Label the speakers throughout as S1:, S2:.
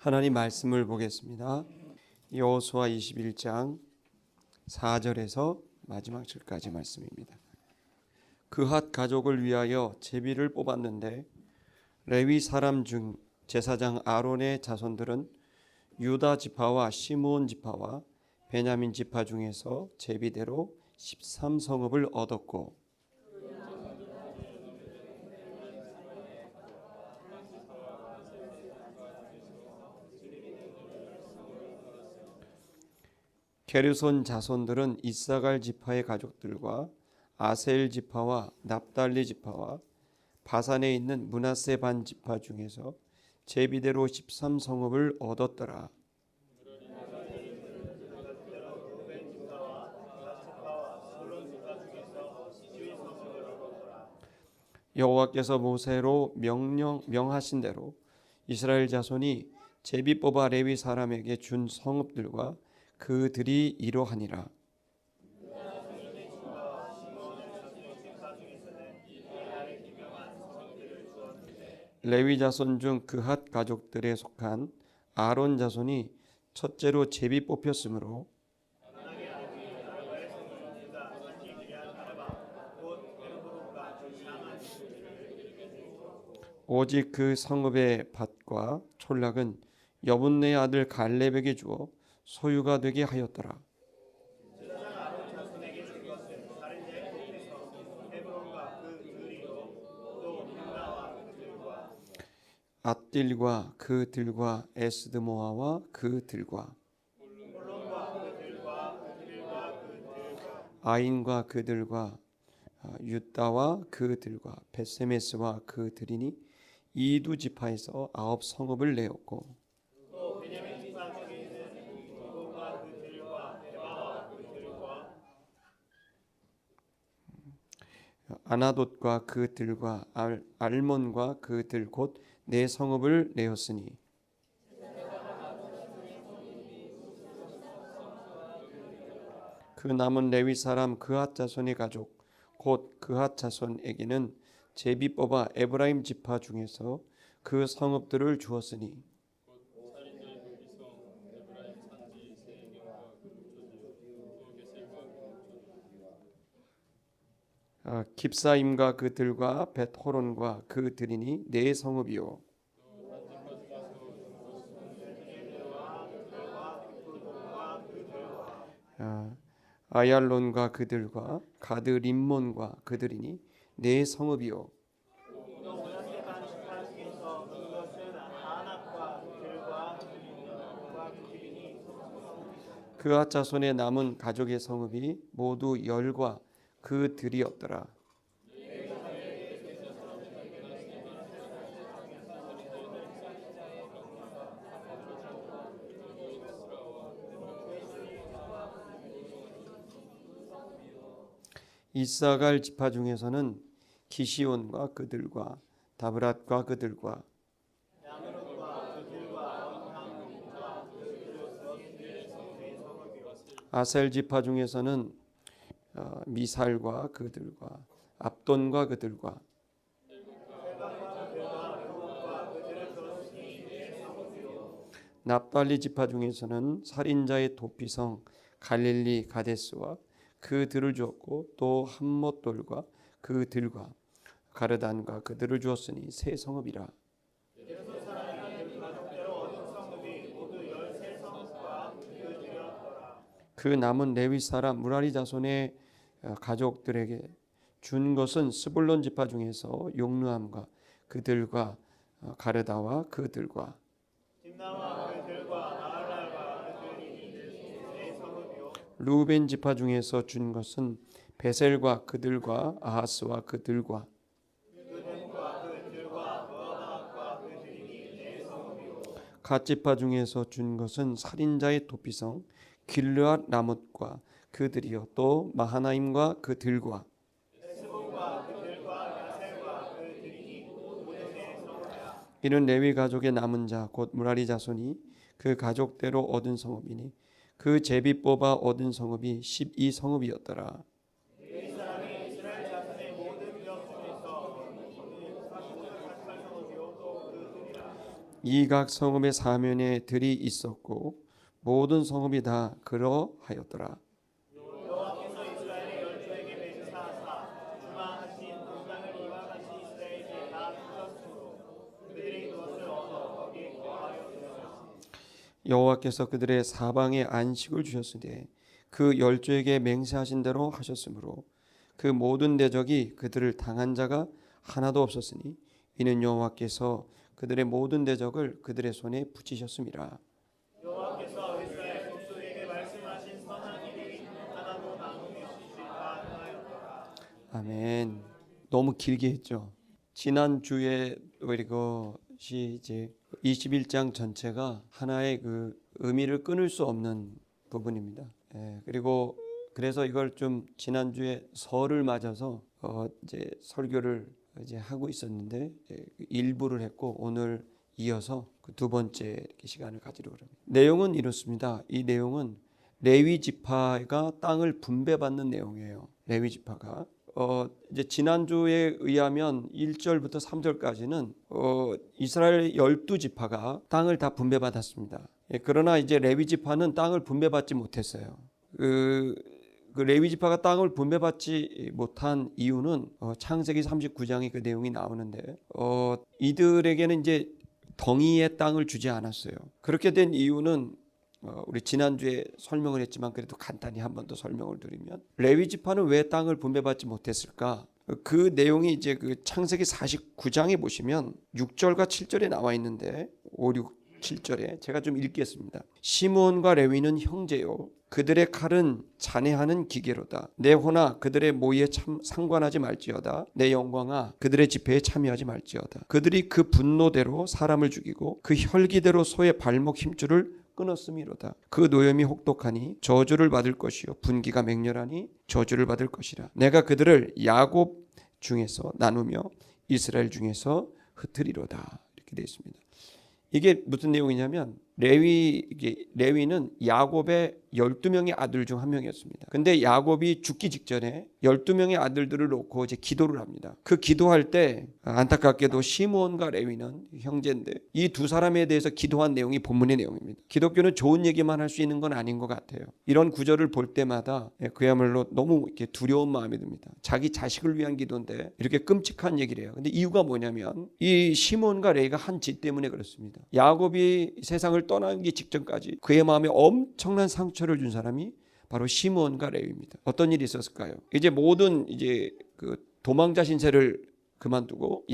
S1: 하나님 말씀을 보겠습니다. 여호수아 21장 4절에서 마지막 절까지 말씀입니다. 그핫 가족을 위하여 제비를 뽑았는데 레위 사람 중 제사장 아론의 자손들은 유다 지파와 시므온 지파와 베냐민 지파 중에서 제비대로 13성읍을 얻었고 게르손 자손들은 이사갈 지파의 가족들과 아셀 지파와 납달리 지파와 바산에 있는 므낫세 반 지파 중에서 제비대로 13성읍을 얻었더라. 여호와께서 모세로 명하신 대로 이스라엘 자손이 제비 뽑아 레위 사람에게 준 성읍들과 그들이 이러하니라. 레위 자손 중 그핫 가족들에 속한 아론 자손이 첫째로 제비 뽑혔으므로 오직 그 성읍의 밭과 촌락은 여분네 아들 갈렙에게 주어 소유가 되게 하였더라. 앗딜과 그 들과 에스드모아와 그 들과 아인과 그 들과 유다와 그 들과 베세메스와 그 들이니 이 두 지파에서 9성읍을 내었고 아나돗과 그 들과 알몬과 그 들 곧 네 성읍을 내었으니 그 남은 레위 사람 그핫 자손의 가족 곧 그핫 자손에게는 제비 뽑아 에브라임 지파 중에서 그 성읍들을 주었으니 깁사임과 그 들과 벳호론과 그 들이니 네 성읍이요 아얄론과 그들과 가드 림몬과 그들이니 네 성읍이요 그앗 자손의 남은 가족의 성읍이 모두 열과 그 들이었더라. 이사갈 지파 중에서는 기시온과 그들과 다브랏과 그들과 아셀 지파 중에서는 미살과 그들과 압돈과 그들과 납달리 지파 중에서는 살인자의 도피성 갈릴리 가데스와 그 들을 주었고 또 함못돌과 그 들과 가르단과 그들을 주었으니 세 성읍이라. 그 남은 레위 사람 무라리 자손의 가족들에게 준 것은 스불론 지파 중에서 용르함과 그들과 가르다와 그들과 루벤 지파 중에서 준 것은 베셀과 그들과 아하스와 그들과 갓 지파 중에서 준 것은 살인자의 도피성 길르앗 라못과 그들이요 또 마하나임과 그들과 이는 레위 가족의 남은 자 곧 무라리 자손이 그 가족대로 얻은 성읍이니 그 제비 뽑아 얻은 성읍이 12성읍이었더라. 이 각 성읍의 사면에 들이 있었고 모든 성읍이 다 그러하였더라.
S2: 여호와께서 이스라엘의 열조에게 맹세하사 주마하신 동상을 이와 같이 이스라엘에 다 뜯었으므로 그들이 그것을 얻어 거기에 거하여 있었으니
S1: 여호와께서 그들의 사방에 안식을 주셨으되 그 열조에게 맹세하신 대로 하셨으므로 그 모든 대적이 그들을 당한 자가 하나도 없었으니 이는 여호와께서 그들의 모든 대적을 그들의 손에 붙이셨음이라.
S2: 여호와께서 이스라엘 족속에게 말씀하신 선한 일이 하나도 남음이 없이 가능하였더라.
S1: 아멘. 너무 길게 했죠. 지난주에 이것이 이제 21장 전체가 하나의 그 의미를 끊을 수 없는 부분입니다. 그리고 그래서 이걸 좀 지난주에 설을 맞아서 이제 설교를 이제 하고 있었는데 일부를 했고 오늘 이어서 그 두 번째 이렇게 시간을 가지려고 합니다. 내용은 이렇습니다. 이 내용은 레위 지파가 땅을 분배받는 내용이에요. 레위 지파가 이제 지난주에 의하면 1절부터 3절까지는 이스라엘 12지파가 땅을 다 분배받았습니다. 그러나 이제 레위 지파는 땅을 분배받지 못했어요. 그 레위 지파가 땅을 분배받지 못한 이유는 창세기 39장에 그 내용이 나오는데 이들에게는 이제 덩이의 땅을 주지 않았어요. 그렇게 된 이유는 우리 지난주에 설명을 했지만 그래도 간단히 한 번 더 설명을 드리면 레위 지파는 왜 땅을 분배받지 못했을까? 그 내용이 이제 그 창세기 49장에 보시면 6절과 7절에 나와 있는데 5, 6, 7절에 제가 좀 읽겠습니다. 시므온과 레위는 형제요 그들의 칼은 잔해하는 기계로다. 내 호나 그들의 모의에 상관하지 말지어다. 내 영광아 그들의 집회에 참여하지 말지어다. 그들이 그 분노대로 사람을 죽이고 그 혈기대로 소의 발목 힘줄을 끊었음이로다. 그 노염이 혹독하니 저주를 받을 것이요 분기가 맹렬하니 저주를 받을 것이라. 내가 그들을 야곱 중에서 나누며 이스라엘 중에서 흩으리로다. 이렇게 되어 있습니다. 이게 무슨 내용이냐면 레위는 야곱의 12명의 아들 중 한 명이었습니다. 근데 야곱이 죽기 직전에 12명의 아들들을 놓고 이제 기도를 합니다. 그 기도할 때 안타깝게도 시므온과 레위는 형제인데 이 두 사람에 대해서 기도한 내용이 본문의 내용입니다. 기독교는 좋은 얘기만 할 수 있는 건 아닌 것 같아요. 이런 구절을 볼 때마다 그야말로 너무 이렇게 두려운 마음이 듭니다. 자기 자식을 위한 기도인데 이렇게 끔찍한 얘기를 해요. 근데 이유가 뭐냐면 이 시므온과 레위가 한 짓 때문에 그렇습니다. 야곱이 세상을 떠나기 직전까지 그의 마음에 엄청난 상처를 준 사람이 바로 시므온과 레위입니다. 어떤 일이 있었을까요? 이제 모든 그 도망자 신세를 그만두고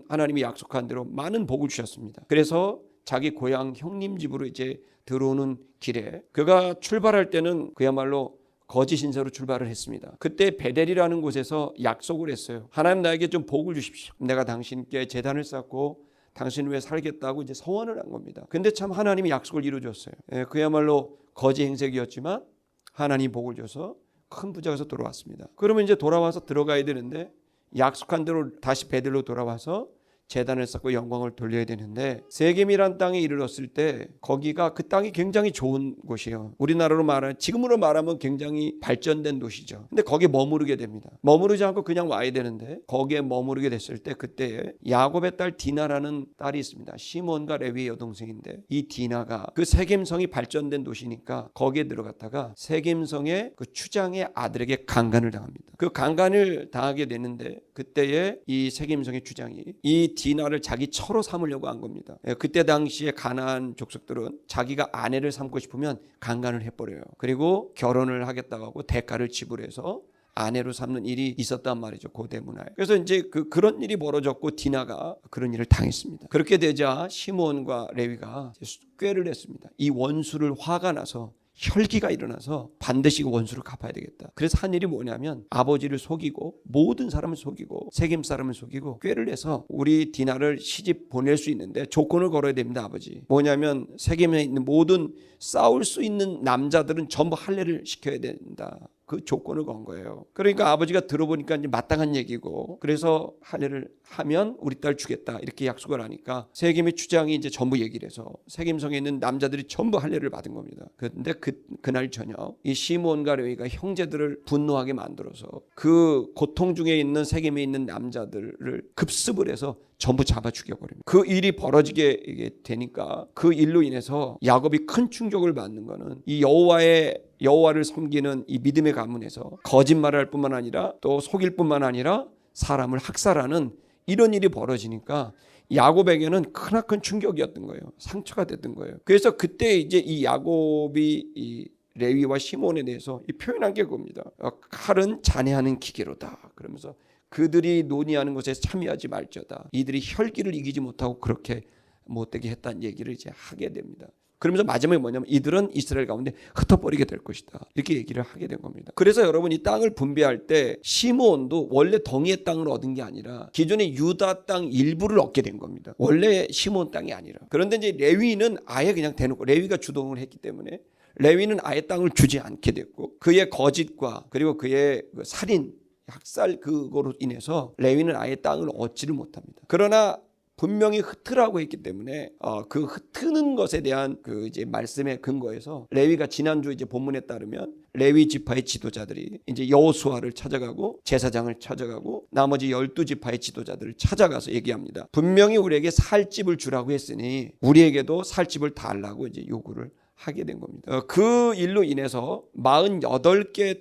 S1: 하나님이 약속한 대로 많은 복을 주셨습니다. 그래서 자기 고향 형님 집으로 이제 들어오는 길에 그가 출발할 때는 그야말로 거짓 신세로 출발을 했습니다. 그때 베델이라는 곳에서 약속을 했어요. 하나님 나에게 좀 복을 주십시오. 내가 당신께 제단을 쌓고 당신 위해 살겠다고 이제 서원을 한 겁니다. 근데 참 하나님이 약속을 이루어줬어요. 그야말로 거짓 행색이었지만 하나님 복을 줘서 큰 부자가 돼서 돌아왔습니다. 그러면 이제 돌아와서 들어가야 되는데 약속한 대로 다시 베들로 돌아와서 제단을 쌓고 영광을 돌려야 되는데 세겜이란 땅에 이르렀을 때 거기가 그 땅이 굉장히 좋은 곳이에요. 우리나라로 말하면 지금으로 말하면 굉장히 발전된 도시죠. 근데 거기에 머무르게 됩니다. 머무르지 않고 그냥 와야 되는데 거기에 머무르게 됐을 때 그때 야곱의 딸 디나라는 딸이 있습니다. 시몬과 레위의 여동생인데 이 디나가 그 세겜성이 발전된 도시니까 거기에 들어갔다가 세겜성의 그 추장의 아들에게 강간을 당합니다. 그 강간을 당하게 되는데 그때에 이 세겜성의 추장이 이 디나를 자기 처로 삼으려고 한 겁니다. 그때 당시에 가나안 족속들은 자기가 아내를 삼고 싶으면 강간을 해버려요. 그리고 결혼을 하겠다고 하고 대가를 지불해서 아내로 삼는 일이 있었단 말이죠. 고대 문화에. 그래서 이제 그런 일이 벌어졌고 디나가 그런 일을 당했습니다. 그렇게 되자 시므온과 레위가 꾀를 냈습니다. 이 원수를 화가 나서 혈기가 일어나서 반드시 그 원수를 갚아야 되겠다. 그래서 한 일이 뭐냐면 아버지를 속이고 모든 사람을 속이고 세겜 사람을 속이고 꾀를 내서 우리 디나를 시집 보낼 수 있는데 조건을 걸어야 됩니다. 아버지. 뭐냐면 세겜에 있는 모든 싸울 수 있는 남자들은 전부 할례를 시켜야 된다. 그 조건을 건 거예요. 그러니까 아버지가 들어보니까 이제 마땅한 얘기고 그래서 할례를 하면 우리 딸 주겠다 이렇게 약속을 하니까 세겜의 추장이 이제 전부 얘기를 해서 세겜성에 있는 남자들이 전부 할례를 받은 겁니다. 그런데 그날 저녁 이 시므온과 레위가 형제들을 분노하게 만들어서 그 고통 중에 있는 세겜에 있는 남자들을 급습을 해서 전부 잡아 죽여버립니다. 그 일이 벌어지게 되니까 그 일로 인해서 야곱이 큰 충격을 받는 거는 이 여호와를 섬기는 이 믿음의 가문에서 거짓말을 할 뿐만 아니라 또 속일 뿐만 아니라 사람을 학살하는 이런 일이 벌어지니까 야곱에게는 크나큰 충격이었던 거예요. 상처가 됐던 거예요. 그래서 그때 이제 이 야곱이 이 레위와 시몬에 대해서 이 표현한 게 그겁니다. 칼은 잔해하는 기계로다. 그러면서 그들이 논의하는 것에 참여하지 말자다. 이들이 혈기를 이기지 못하고 그렇게 못되게 했다는 얘기를 이제 하게 됩니다. 그러면서 마지막에 뭐냐면 이들은 이스라엘 가운데 흩어버리게 될 것이다. 이렇게 얘기를 하게 된 겁니다. 그래서 여러분 이 땅을 분배할 때 시므온도 원래 덩이의 땅을 얻은 게 아니라 기존의 유다 땅 일부를 얻게 된 겁니다. 원래 시므온 땅이 아니라. 그런데 이제 레위는 아예 그냥 대놓고 레위가 주동을 했기 때문에 레위는 아예 땅을 주지 않게 됐고 그의 거짓과 그리고 그의 살인 학살 그거로 인해서 레위는 아예 땅을 얻지를 못합니다. 그러나 분명히 흩으라고 했기 때문에 그 흩는 것에 대한 그 이제 말씀의 근거에서 레위가 지난주 이제 본문에 따르면 레위 지파의 지도자들이 이제 여호수아를 찾아가고 제사장을 찾아가고 나머지 12지파의 지도자들을 찾아가서 얘기합니다. 분명히 우리에게 살 집을 주라고 했으니 우리에게도 살 집을 달라고 이제 요구를 하게 된 겁니다. 그 일로 인해서 48개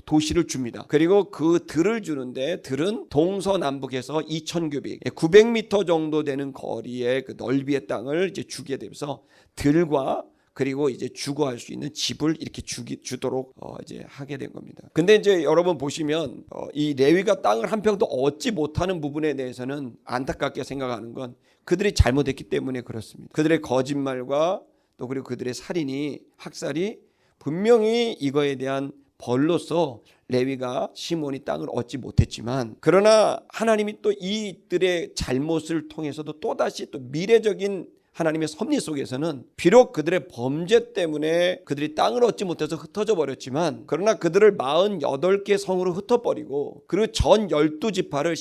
S1: 도시를 줍니다. 그리고 그 들을 주는데 들은 동서남북에서 2000규빅 900m 정도 되는 거리의 그 넓이의 땅을 이제 주게 되면서 들과 그리고 이제 주거할 수 있는 집을 이렇게 주도록 이제 하게 된 겁니다. 근데 이제 여러분 보시면 이 레위가 땅을 한 평도 얻지 못하는 부분에 대해서는 안타깝게 생각하는 건 그들이 잘못했기 때문에 그렇습니다. 그들의 거짓말과 또 그리고 그들의 살인이 학살이 분명히 이거에 대한 벌로서 레위가 시몬이 땅을 얻지 못했지만 그러나 하나님이 또 이들의 잘못을 통해서도 또다시 또 미래적인 하나님의 섭리 속에서는 비록 그들의 범죄 때문에 그들이 땅을 얻지 못해서 흩어져 버렸지만 그러나 그들을 48개 성으로 흩어버리고 그리고 전 12지파를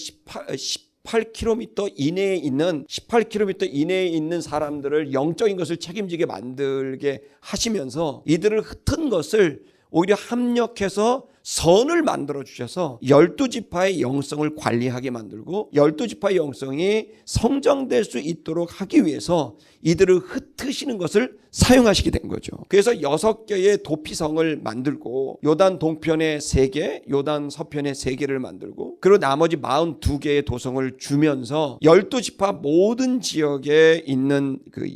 S1: 18km 이내에 있는 사람들을 영적인 것을 책임지게 만들게 하시면서 이들을 흩은 것을 오히려 합력해서 선을 만들어 주셔서 12지파의 영성을 관리하게 만들고 12지파의 영성이 성장될 수 있도록 하기 위해서 이들을 흩으시는 것을 사용하시게 된 거죠. 그래서 6개의 도피성을 만들고 요단 동편에 3개, 요단 서편에 3개를 만들고 그리고 나머지 42개의 도성을 주면서 12지파 모든 지역에 있는 그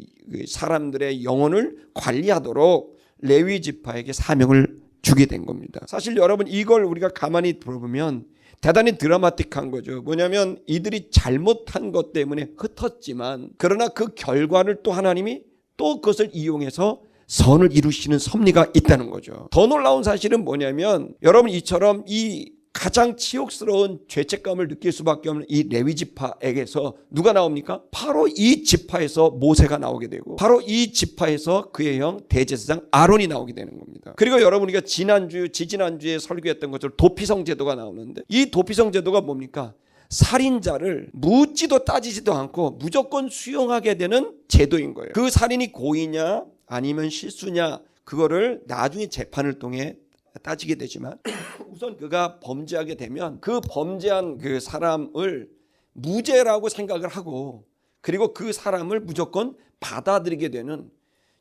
S1: 사람들의 영혼을 관리하도록 레위 지파에게 사명을 주게 된 겁니다. 사실 여러분 이걸 우리가 가만히 들어보면 대단히 드라마틱한 거죠. 뭐냐면 이들이 잘못한 것 때문에 흩었지만 그러나 그 결과를 또 하나님이 또 그것을 이용해서 선을 이루시는 섭리가 있다는 거죠. 더 놀라운 사실은 뭐냐면 여러분 이처럼 이 가장 치욕스러운 죄책감을 느낄 수밖에 없는 이 레위 지파에게서 누가 나옵니까? 바로 이 지파에서 모세가 나오게 되고 바로 이 지파에서 그의 형 대제사장 아론이 나오게 되는 겁니다. 그리고 여러분 우리가 지지난주에 설교했던 것처럼 도피성 제도가 나오는데 이 도피성 제도가 뭡니까? 살인자를 묻지도 따지지도 않고 무조건 수용하게 되는 제도인 거예요. 그 살인이 고의냐 아니면 실수냐 그거를 나중에 재판을 통해 따지게 되지만 우선 그가 범죄하게 되면 그 범죄한 그 사람을 무죄라고 생각을 하고 그리고 그 사람을 무조건 받아들이게 되는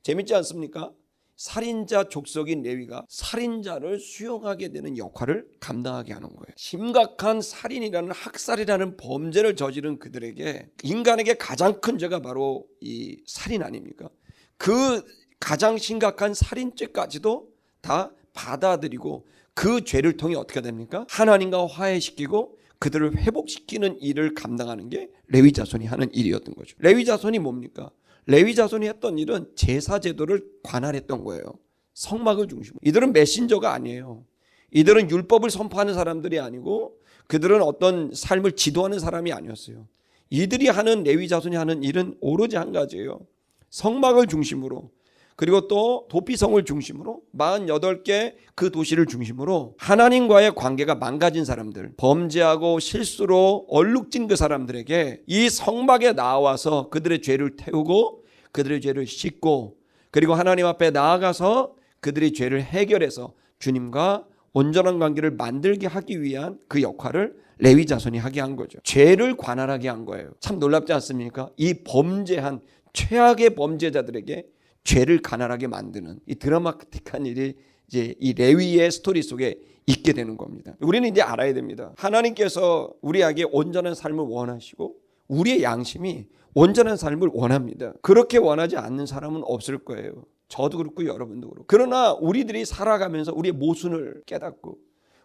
S1: 재밌지 않습니까? 살인자 족속인 레위가 살인자를 수용하게 되는 역할을 감당하게 하는 거예요. 심각한 살인이라는 학살이라는 범죄를 저지른 그들에게 인간에게 가장 큰 죄가 바로 이 살인 아닙니까? 그 가장 심각한 살인죄까지도 다 받아들이고 그 죄를 통해 어떻게 됩니까? 하나님과 화해시키고 그들을 회복시키는 일을 감당하는 게 레위 자손이 하는 일이었던 거죠. 레위 자손이 뭡니까? 레위 자손이 했던 일은 제사 제도를 관할했던 거예요. 성막을 중심으로. 이들은 메신저가 아니에요. 이들은 율법을 선포하는 사람들이 아니고 그들은 어떤 삶을 지도하는 사람이 아니었어요. 이들이 하는 레위 자손이 하는 일은 오로지 한 가지예요. 성막을 중심으로 그리고 또 도피성을 중심으로 48개 그 도시를 중심으로 하나님과의 관계가 망가진 사람들, 범죄하고 실수로 얼룩진 그 사람들에게 이 성막에 나와서 그들의 죄를 태우고 그들의 죄를 씻고 그리고 하나님 앞에 나아가서 그들의 죄를 해결해서 주님과 온전한 관계를 만들게 하기 위한 그 역할을 레위 자손이 하게 한 거죠. 죄를 관할하게 한 거예요. 참 놀랍지 않습니까? 이 범죄한 최악의 범죄자들에게 죄를 관할하게 만드는 이 드라마틱한 일이 이제 이 레위의 스토리 속에 있게 되는 겁니다. 우리는 이제 알아야 됩니다. 하나님께서 우리에게 온전한 삶을 원하시고 우리의 양심이 온전한 삶을 원합니다. 그렇게 원하지 않는 사람은 없을 거예요. 저도 그렇고 여러분도 그렇고. 그러나 우리들이 살아가면서 우리의 모순을 깨닫고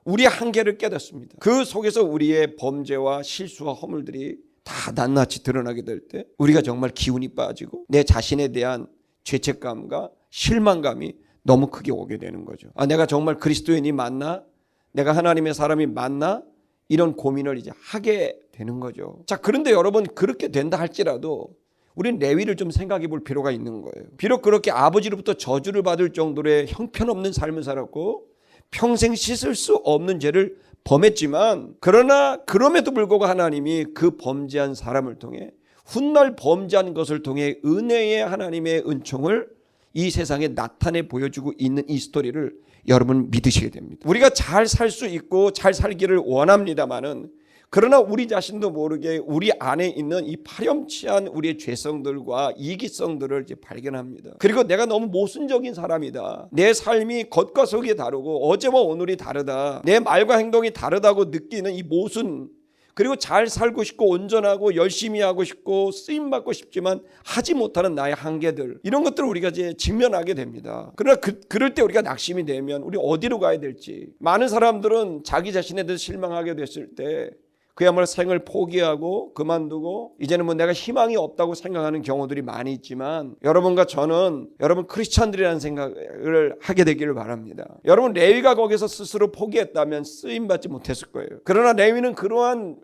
S1: 우리의 한계를 깨닫습니다. 그 속에서 우리의 범죄와 실수와 허물들이 다 낱낱이 드러나게 될 때 우리가 정말 기운이 빠지고 내 자신에 대한 죄책감과 실망감이 너무 크게 오게 되는 거죠. 내가 정말 그리스도인이 맞나? 내가 하나님의 사람이 맞나? 이런 고민을 이제 하게 되는 거죠. 자, 그런데 여러분 그렇게 된다 할지라도 우리는 레위를 좀 생각해 볼 필요가 있는 거예요. 비록 그렇게 아버지로부터 저주를 받을 정도의 형편없는 삶을 살았고 평생 씻을 수 없는 죄를 범했지만 그러나 그럼에도 불구하고 하나님이 그 범죄한 사람을 통해 훗날 범죄한 것을 통해 은혜의 하나님의 은총을 이 세상에 나타내 보여주고 있는 이 스토리를 여러분 믿으셔야 됩니다. 우리가 잘 살 수 있고 잘 살기를 원합니다마는 그러나 우리 자신도 모르게 우리 안에 있는 이 파렴치한 우리의 죄성들과 이기성들을 이제 발견합니다. 그리고 내가 너무 모순적인 사람이다. 내 삶이 겉과 속이 다르고 어제와 오늘이 다르다. 내 말과 행동이 다르다고 느끼는 이 모순, 그리고 잘 살고 싶고 온전하고 열심히 하고 싶고 쓰임받고 싶지만 하지 못하는 나의 한계들, 이런 것들을 우리가 이제 직면하게 됩니다. 그러나 그럴 때 우리가 낙심이 되면 우리 어디로 가야 될지, 많은 사람들은 자기 자신에 대해서 실망하게 됐을 때 그야말로 생을 포기하고 그만두고 이제는 뭐 내가 희망이 없다고 생각하는 경우들이 많이 있지만 여러분과 저는 여러분 크리스찬들이라는 생각을 하게 되기를 바랍니다. 여러분 레위가 거기서 스스로 포기했다면 쓰임받지 못했을 거예요. 그러나 레위는 그러한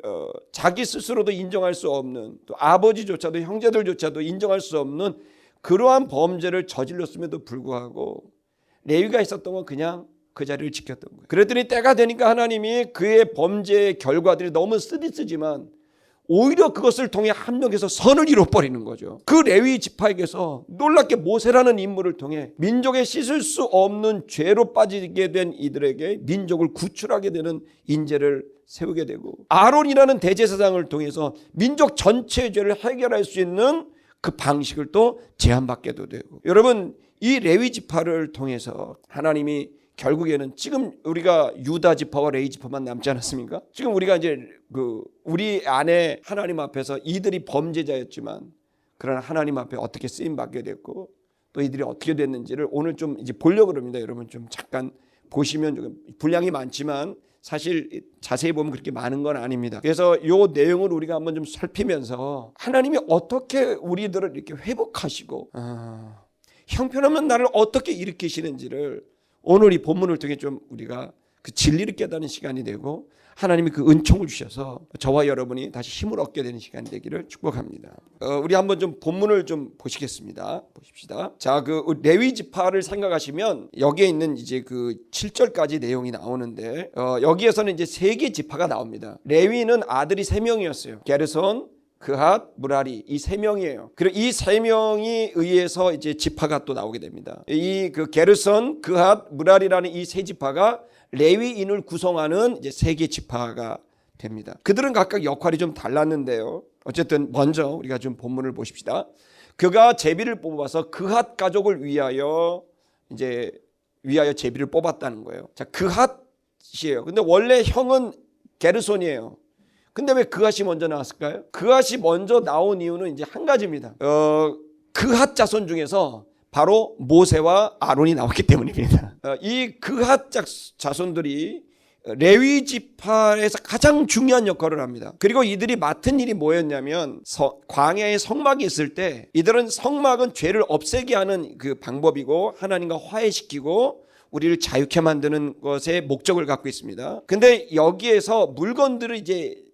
S1: 자기 스스로도 인정할 수 없는, 또 아버지조차도 형제들조차도 인정할 수 없는 그러한 범죄를 저질렀음에도 불구하고 레위가 있었던 건 그냥 그 자리를 지켰던 거예요. 그랬더니 때가 되니까 하나님이 그의 범죄의 결과들이 너무 쓰디쓰지만 오히려 그것을 통해 합력해서 선을 이뤄버리는 거죠. 그 레위 지파에게서 놀랍게 모세라는 인물을 통해 민족의 씻을 수 없는 죄로 빠지게 된 이들에게 민족을 구출하게 되는 인재를 세우게 되고, 아론이라는 대제사장을 통해서 민족 전체의 죄를 해결할 수 있는 그 방식을 또 제한받게도 되고, 여러분 이 레위 지파를 통해서 하나님이 결국에는 지금 우리가 유다 지파와 레위 지파만 남지 않았습니까? 지금 우리가 이제 우리 안에 하나님 앞에서 이들이 범죄자였지만 그러나 하나님 앞에 어떻게 쓰임 받게 됐고 또 이들이 어떻게 됐는지를 오늘 좀 이제 보려고 합니다. 여러분 좀 잠깐 보시면 좀 분량이 많지만 사실 자세히 보면 그렇게 많은 건 아닙니다. 그래서 이 내용을 우리가 한번 좀 살피면서 하나님이 어떻게 우리들을 이렇게 회복하시고 형편없는 나를 어떻게 일으키시는지를 오늘 이 본문을 통해 좀 우리가 그 진리를 깨닫는 시간이 되고 하나님이 그 은총을 주셔서 저와 여러분이 다시 힘을 얻게 되는 시간이 되기를 축복합니다. 우리 한번 좀 본문을 좀 보시겠습니다. 보십시다. 자, 그 레위 지파를 생각하시면 여기에 있는 이제 그 7절까지 내용이 나오는데 여기에서는 이제 3개 지파가 나옵니다. 레위는 아들이 3명이었어요. 게르손, 그핫, 무라리, 이 3명이에요. 그리고 이 3명이 의해서 이제 지파가 또 나오게 됩니다. 이 그 게르손, 그핫, 무라리라는 이 3지파가 레위인을 구성하는 이제 3개 지파가 됩니다. 그들은 각각 역할이 좀 달랐는데요. 어쨌든 먼저 우리가 좀 본문을 보십시다. 그가 제비를 뽑아서 그핫 가족을 위하여 제비를 뽑았다는 거예요. 자, 그핫이에요. 근데 원래 형은 게르손이에요. 근데 왜 그핫이 먼저 나왔을까요? 그핫이 먼저 나온 이유는 이제 한 가지입니다. 그핫 자손 중에서 바로 모세와 아론이 나왔기 때문입니다. 이 그핫 자손들이 레위 지파에서 가장 중요한 역할을 합니다. 그리고 이들이 맡은 일이 뭐였냐면 광야에 성막이 있을 때 이들은 성막은 죄를 없애게 하는 그 방법이고 하나님과 화해시키고 우리를 자유케 만드는 것에 목적을 갖고 있습니다. 근데 여기에서 물건들을 이제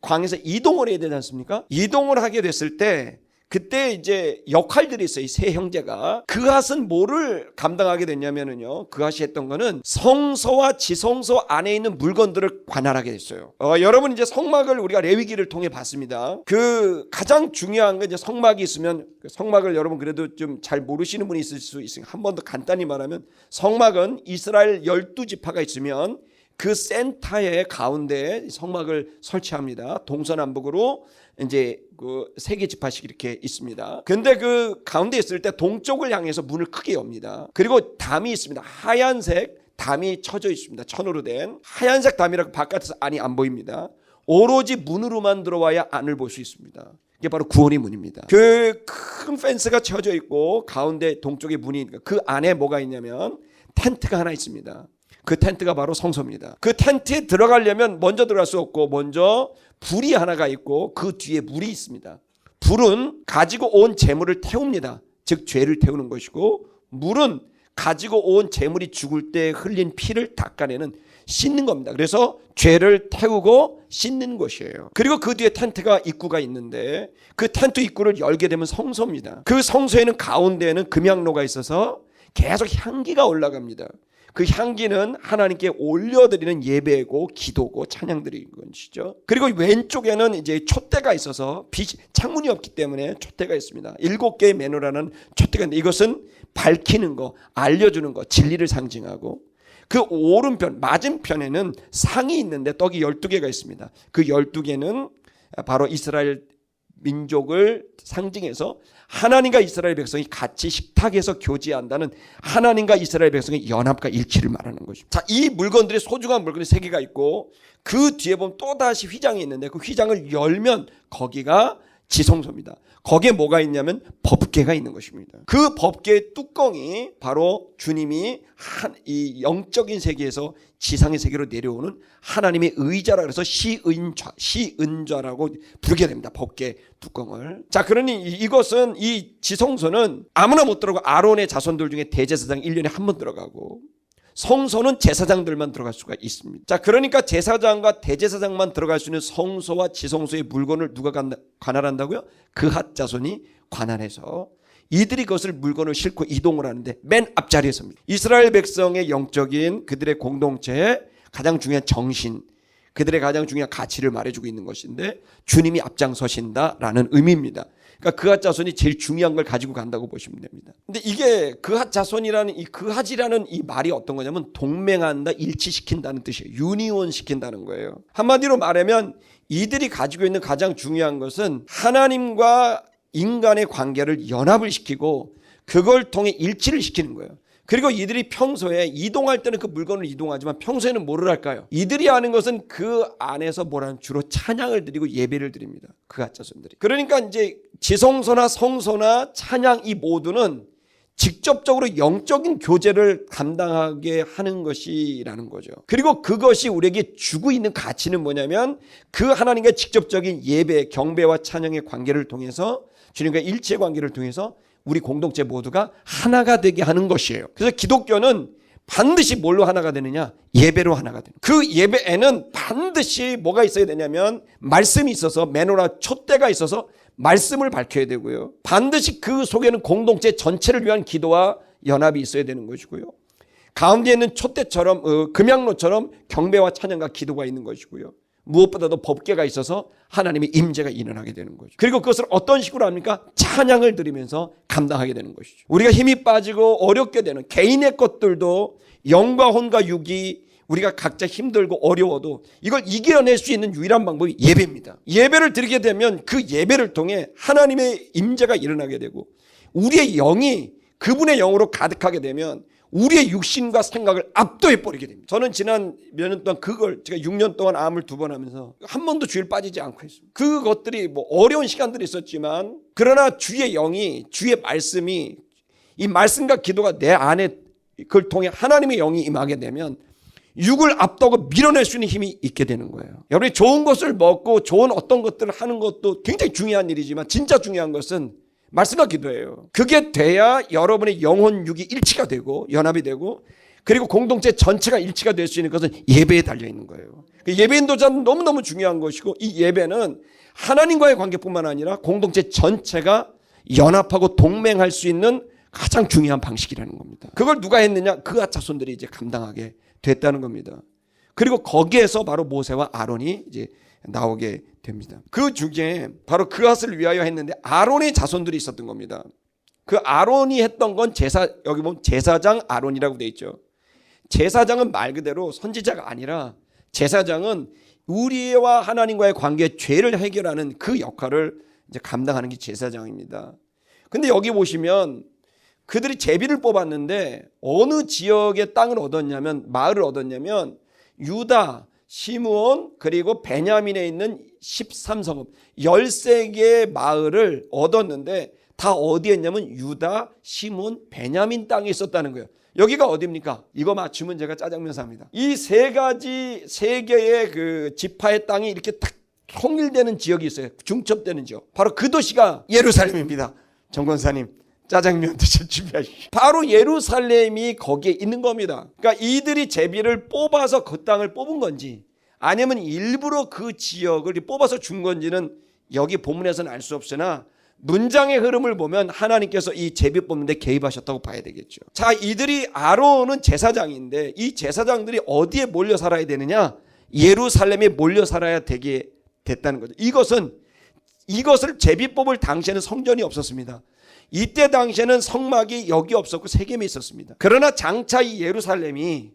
S1: 광에서 이동을 해야 되지 않습니까? 이동을 하게 됐을 때 그때 이제 역할들이 있어요. 이 세 형제가. 그핫은 뭐를 감당하게 됐냐면은요, 그핫이 했던 거는 성소와 지성소 안에 있는 물건들을 관할하게 됐어요. 여러분 이제 성막을 우리가 레위기를 통해 봤습니다. 그 가장 중요한 건 이제 성막이 있으면, 성막을 여러분 그래도 좀 잘 모르시는 분이 있을 수 있으니까 한 번 더 간단히 말하면, 성막은 이스라엘 12지파가 있으면 그 센터의 가운데 성막을 설치합니다. 동서남북으로 이제 그 세 개 지파씩 이렇게 있습니다. 근데 그 가운데 있을 때 동쪽을 향해서 문을 크게 엽니다. 그리고 담이 있습니다. 하얀색 담이 쳐져 있습니다. 천으로 된 하얀색 담이라고 바깥에서 안이 안 보입니다. 오로지 문으로만 들어와야 안을 볼 수 있습니다. 이게 바로 구원의 문입니다. 그 큰 펜스가 쳐져 있고 가운데 동쪽에 문이 있으니까 그 안에 뭐가 있냐면 텐트가 하나 있습니다. 그 텐트가 바로 성소입니다. 그 텐트에 들어가려면 먼저 들어갈 수 없고, 먼저 불이 하나가 있고 그 뒤에 물이 있습니다. 불은 가지고 온 재물을 태웁니다. 즉 죄를 태우는 것이고, 물은 가지고 온 재물이 죽을 때 흘린 피를 닦아내는, 씻는 겁니다. 그래서 죄를 태우고 씻는 것이에요. 그리고 그 뒤에 텐트가 입구가 있는데, 그 텐트 입구를 열게 되면 성소입니다. 그 성소에는 가운데에는 금향로가 있어서 계속 향기가 올라갑니다. 그 향기는 하나님께 올려드리는 예배고 기도고 찬양드리는 것이죠. 그리고 왼쪽에는 이제 촛대가 있어서 창문이 없기 때문에 촛대가 있습니다. 7개의 메노라는 촛대가 있는데, 이것은 밝히는 거, 알려주는 거, 진리를 상징하고, 그 오른편 맞은편에는 상이 있는데 떡이 12개가 있습니다. 그 12개는 바로 이스라엘 민족을 상징해서 하나님과 이스라엘 백성이 같이 식탁에서 교제한다는, 하나님과 이스라엘 백성의 연합과 일치를 말하는 것입니다. 자, 이 물건들이, 소중한 물건이 3개가 있고, 그 뒤에 보면 또다시 휘장이 있는데, 그 휘장을 열면 거기가 지성소입니다. 거기에 뭐가 있냐면 법궤가 있는 것입니다. 그 법궤의 뚜껑이 바로 주님이 이 영적인 세계에서 지상의 세계로 내려오는 하나님의 의자라 그래서 시은좌라고 부르게 됩니다. 법궤 뚜껑을. 자, 그러니 이것은, 이 지성소는 아무나 못 들어가고, 아론의 자손들 중에 대제사장 1년에 한 번 들어가고, 성소는 제사장들만 들어갈 수가 있습니다. 자, 그러니까 제사장과 대제사장만 들어갈 수 있는 성소와 지성소의 물건을 누가 관할한다고요? 그핫 자손이 관할해서 이들이 그것을 물건을 싣고 이동을 하는데 맨 앞자리에 섭니다. 이스라엘 백성의 영적인 그들의 공동체의 가장 중요한 정신, 그들의 가장 중요한 가치를 말해주고 있는 것인데, 주님이 앞장서신다라는 의미입니다. 그러니까 그핫 자손이 제일 중요한 걸 가지고 간다고 보시면 됩니다. 근데 이게 그핫 자손이라는, 이 그핫이라는 이 말이 어떤 거냐면 동맹한다, 일치시킨다는 뜻이에요. 유니온 시킨다는 거예요. 한마디로 말하면 이들이 가지고 있는 가장 중요한 것은 하나님과 인간의 관계를 연합을 시키고 그걸 통해 일치를 시키는 거예요. 그리고 이들이 평소에 이동할 때는 그 물건을 이동하지만 평소에는 뭐를 할까요? 이들이 하는 것은 그 안에서 뭐라는, 주로 찬양을 드리고 예배를 드립니다. 그핫 자손들이. 그러니까 이제 지성소나 성소나 찬양, 이 모두는 직접적으로 영적인 교제를 감당하게 하는 것이라는 거죠. 그리고 그것이 우리에게 주고 있는 가치는 뭐냐면, 그 하나님과 직접적인 예배, 경배와 찬양의 관계를 통해서, 주님과 일체 관계를 통해서 우리 공동체 모두가 하나가 되게 하는 것이에요. 그래서 기독교는 반드시 뭘로 하나가 되느냐? 예배로 하나가 되는. 그 예배에는 반드시 뭐가 있어야 되냐면 말씀이 있어서, 메노라 촛대가 있어서 말씀을 밝혀야 되고요. 반드시 그 속에는 공동체 전체를 위한 기도와 연합이 있어야 되는 것이고요. 가운데 있는 촛대처럼, 금향로처럼 경배와 찬양과 기도가 있는 것이고요. 무엇보다도 법궤가 있어서 하나님의 임재가 일어나게 되는 거죠. 그리고 그것을 어떤 식으로 합니까? 찬양을 드리면서 감당하게 되는 것이죠. 우리가 힘이 빠지고 어렵게 되는 개인의 것들도, 영과 혼과 육이 우리가 각자 힘들고 어려워도 이걸 이겨낼 수 있는 유일한 방법이 예배입니다. 예배를 드리게 되면 그 예배를 통해 하나님의 임재가 일어나게 되고, 우리의 영이 그분의 영으로 가득하게 되면 우리의 육신과 생각을 압도해 버리게 됩니다. 저는 지난 몇 년 동안 제가 6년 동안 암을 2번 하면서 한 번도 주일 빠지지 않고 했습니다. 그것들이 뭐 어려운 시간들이 있었지만, 그러나 주의 영이, 주의 말씀이, 이 말씀과 기도가 내 안에, 그걸 통해 하나님의 영이 임하게 되면 육을 압도하고 밀어낼 수 있는 힘이 있게 되는 거예요. 여러분이 좋은 것을 먹고 좋은 어떤 것들을 하는 것도 굉장히 중요한 일이지만, 진짜 중요한 것은 말씀과 기도예요. 그게 돼야 여러분의 영혼 육이 일치가 되고 연합이 되고, 그리고 공동체 전체가 일치가 될 수 있는 것은 예배에 달려 있는 거예요. 예배 인도자는 너무너무 중요한 것이고, 이 예배는 하나님과의 관계뿐만 아니라 공동체 전체가 연합하고 동맹할 수 있는 가장 중요한 방식이라는 겁니다. 그걸 누가 했느냐? 그앗 자손들이 이제 감당하게 됐다는 겁니다. 그리고 거기에서 바로 모세와 아론이 이제 나오게 됩니다. 그 중에 바로 그앗을 위하여 했는데 아론의 자손들이 있었던 겁니다. 그 아론이 했던 건 여기 보면 제사장 아론이라고 되어 있죠. 제사장은 말 그대로 선지자가 아니라 제사장은 우리와 하나님과의 관계의 죄를 해결하는 그 역할을 이제 감당하는 게 제사장입니다. 근데 여기 보시면 그들이 제비를 뽑았는데 어느 지역의 땅을 얻었냐면, 마을을 얻었냐면 유다, 시므온 그리고 베냐민에 있는 13성읍 13개의 마을을 얻었는데 다 어디에 있냐면 유다, 시므온, 베냐민 땅에 있었다는 거예요. 여기가 어디입니까? 이거 맞추면 제가 짜장면 삽니다. 이 세 개의 그 지파의 땅이 이렇게 딱 통일되는 지역이 있어요. 중첩되는 지역. 바로 그 도시가 예루살렘입니다. 정권사님 짜장면 드실 준비하십시오. 바로 예루살렘이 거기에 있는 겁니다. 그러니까 이들이 제비를 뽑아서 그 땅을 뽑은 건지 아니면 일부러 그 지역을 뽑아서 준 건지는 여기 본문에서는 알 수 없으나 문장의 흐름을 보면 하나님께서 이 제비 뽑는데 개입하셨다고 봐야 되겠죠. 자, 이들이 아론은 제사장인데 이 제사장들이 어디에 몰려 살아야 되느냐? 예루살렘에 몰려 살아야 되게 됐다는 거죠. 이것을 제비 뽑을 당시에는 성전이 없었습니다. 이때 당시에는 성막이 여기 없었고 세겜에 있었습니다. 그러나 장차 이 예루살렘이